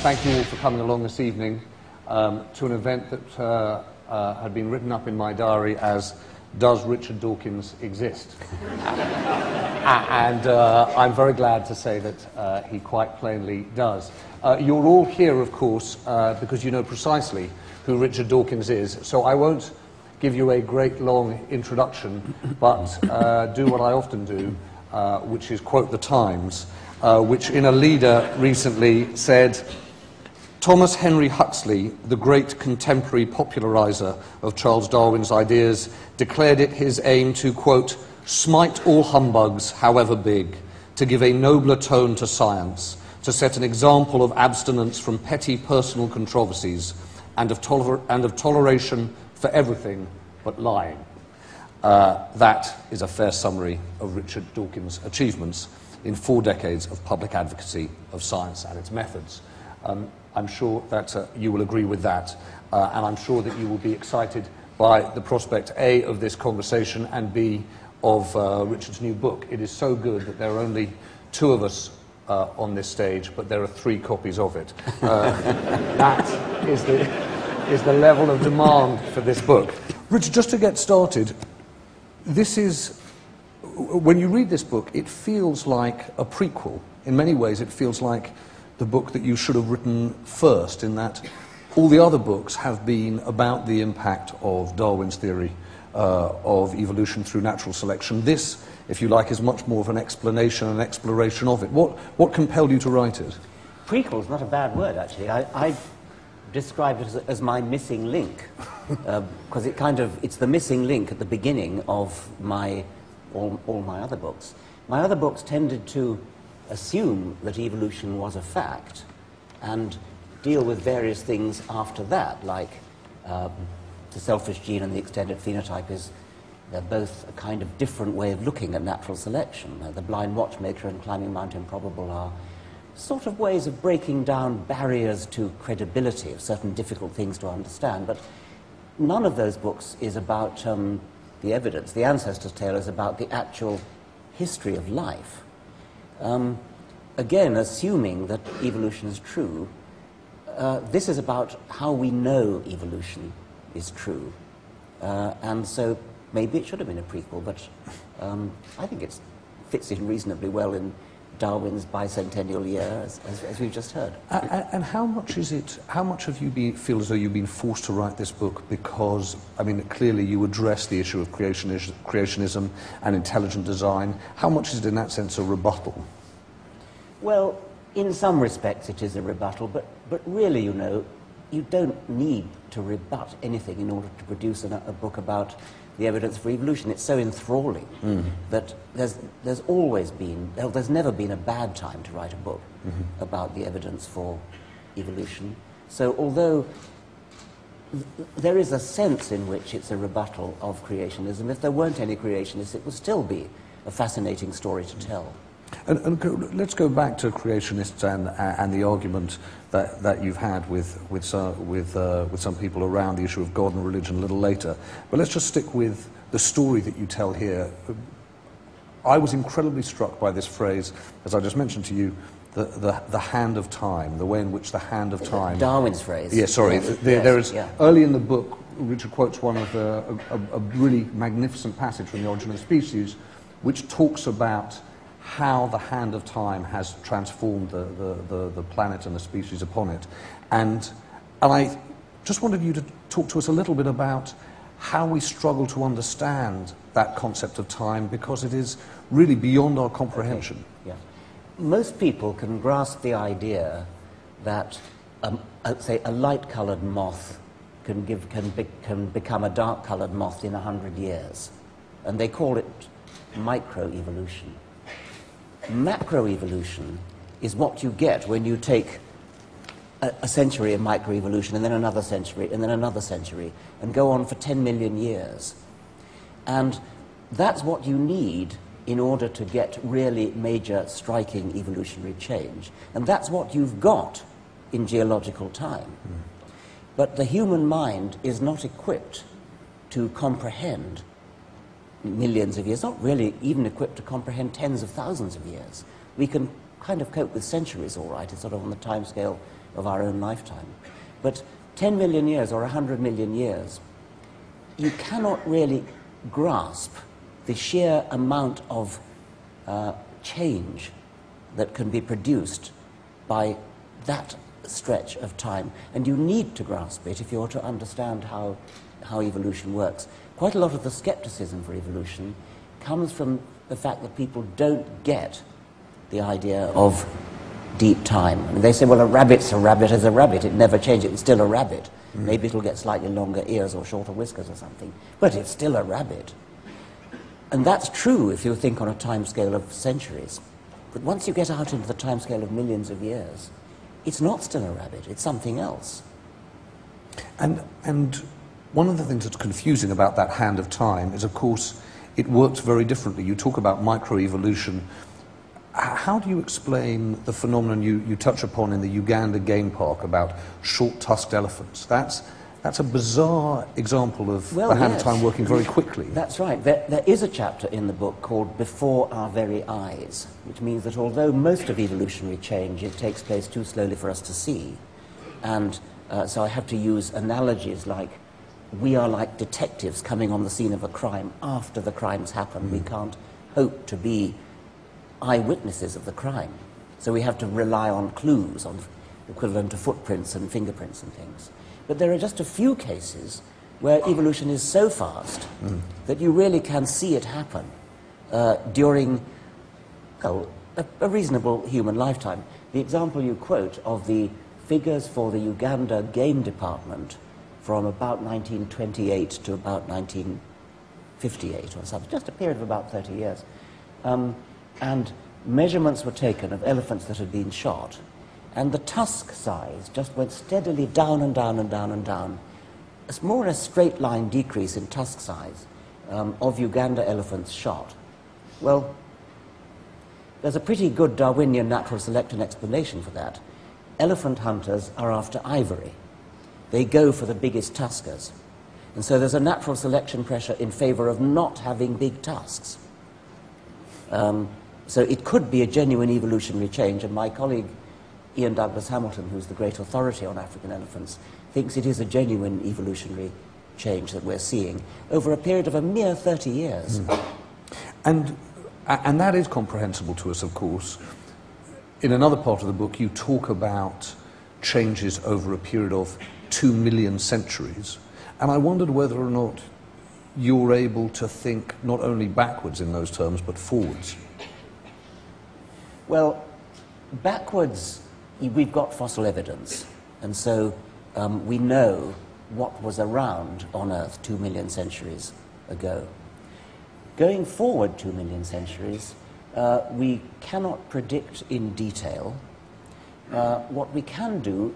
thank you all for coming along this evening to an event that had been written up in my diary as "Does Richard Dawkins Exist?" And I'm very glad to say that he quite plainly does. You're all here, of course, because you know precisely who Richard Dawkins is, so I won't give you a great long introduction, but do what I often do, which is quote the Times, which in a leader recently said, "Thomas Henry Huxley, the great contemporary popularizer of Charles Darwin's ideas, declared it his aim to, quote, smite all humbugs, however big, to give a nobler tone to science, to set an example of abstinence from petty personal controversies, and of toleration for everything but lying." That is a fair summary of Richard Dawkins' achievements in 4 decades of public advocacy of science and its methods. I'm sure that you will agree with that, and I'm sure that you will be excited by the prospect, A, of this conversation, and B, of Richard's new book. It is so good that there are only 2 of us on this stage, but there are 3 copies of it. That is the level of demand for this book. Richard, just to get started, this is, when you read this book, it feels like a prequel. In many ways, it feels like the book that you should have written first, in that all the other books have been about the impact of Darwin's theory of evolution through natural selection. This, if you like, is much more of an explanation and exploration of it. What compelled you to write it? Prequel's not a bad word, actually. I describe it as my missing link, because it's the missing link at the beginning of all my other books. My other books tended to assume that evolution was a fact and deal with various things after that, like the selfish gene and the extended phenotype they're both a kind of different way of looking at natural selection. The Blind Watchmaker and Climbing Mount Improbable are sort of ways of breaking down barriers to credibility of certain difficult things to understand, but none of those books is about the evidence. The Ancestor's Tale is about the actual history of life. Again, assuming that evolution is true, this is about how we know evolution is true. And so maybe it should have been a prequel, but I think it fits in reasonably well in Darwin's bicentennial year, as we've just heard. And how much have you feel as though you've been forced to write this book because, I mean, clearly you address the issue of creationism and intelligent design. How much is it in that sense a rebuttal? Well, in some respects it is a rebuttal, but really, you know, you don't need to rebut anything in order to produce a book about the evidence for evolution. It's so enthralling that there's never been a bad time to write a book about the evidence for evolution. So although there is a sense in which it's a rebuttal of creationism, if there weren't any creationists, it would still be a fascinating story to tell. And let's go back to creationists and the argument that you've had with some people around the issue of God and religion a little later. But let's just stick with the story that you tell here. I was incredibly struck by this phrase, as I just mentioned to you, the hand of time, the way in which the hand of time... Darwin's phrase. Yeah, sorry. Early in the book, Richard quotes one of a really magnificent passage from The Origin of Species, which talks about how the hand of time has transformed the planet and the species upon it. And I just wanted you to talk to us a little bit about how we struggle to understand that concept of time, because it is really beyond our comprehension. Okay. Yeah. Most people can grasp the idea that, say, a light-coloured moth can become a dark-coloured moth in 100 years, and they call it microevolution. Macroevolution is what you get when you take a century of microevolution and then another century and then another century and go on for 10 million years. And that's what you need in order to get really major, striking evolutionary change. And that's what you've got in geological time. But the human mind is not equipped to comprehend millions of years, not really even equipped to comprehend tens of thousands of years. We can kind of cope with centuries all right. It's sort of on the timescale of our own lifetime. But 10 million years or 100 million years, you cannot really grasp the sheer amount of change that can be produced by that stretch of time. And you need to grasp it if you're to understand how evolution works. Quite a lot of the skepticism for evolution comes from the fact that people don't get the idea of deep time. I mean, they say, well, a rabbit's a rabbit is a rabbit. It never changes. It's still a rabbit. Maybe it'll get slightly longer ears or shorter whiskers or something, but it's still a rabbit. And that's true if you think on a time scale of centuries. But once you get out into the time scale of millions of years, it's not still a rabbit. It's something else. And one of the things that's confusing about that hand of time is, of course, it works very differently. You talk about microevolution. How do you explain the phenomenon you touch upon in the Uganda game park about short-tusked elephants? That's a bizarre example of the hand of time working very quickly. That's right. There is a chapter in the book called Before Our Very Eyes, which means that although most of evolutionary change, it takes place too slowly for us to see. And so I have to use analogies like, we are like detectives coming on the scene of a crime after the crime's happened. We can't hope to be eyewitnesses of the crime. So we have to rely on clues, on equivalent to footprints and fingerprints and things. But there are just a few cases where evolution is so fast that you really can see it happen during, well, a reasonable human lifetime. The example you quote of the figures for the Uganda game department from about 1928 to about 1958 or something, just a period of about 30 years. And measurements were taken of elephants that had been shot, and the tusk size just went steadily down and down and down and down. It's more a straight line decrease in tusk size of Uganda elephants shot. Well, there's a pretty good Darwinian natural selection explanation for that. Elephant hunters are after ivory. They go for the biggest tuskers. And so there's a natural selection pressure in favor of not having big tusks. So it could be a genuine evolutionary change, and my colleague Ian Douglas Hamilton, who's the great authority on African elephants, thinks it is a genuine evolutionary change that we're seeing over a period of a mere 30 years. And that is comprehensible to us, of course. In another part of the book, you talk about changes over a period of 2 million centuries, and I wondered whether or not you're able to think not only backwards in those terms, but forwards. Well, backwards, we've got fossil evidence, and so we know what was around on Earth 2 million centuries ago. Going forward 2 million centuries, we cannot predict in detail. What we can do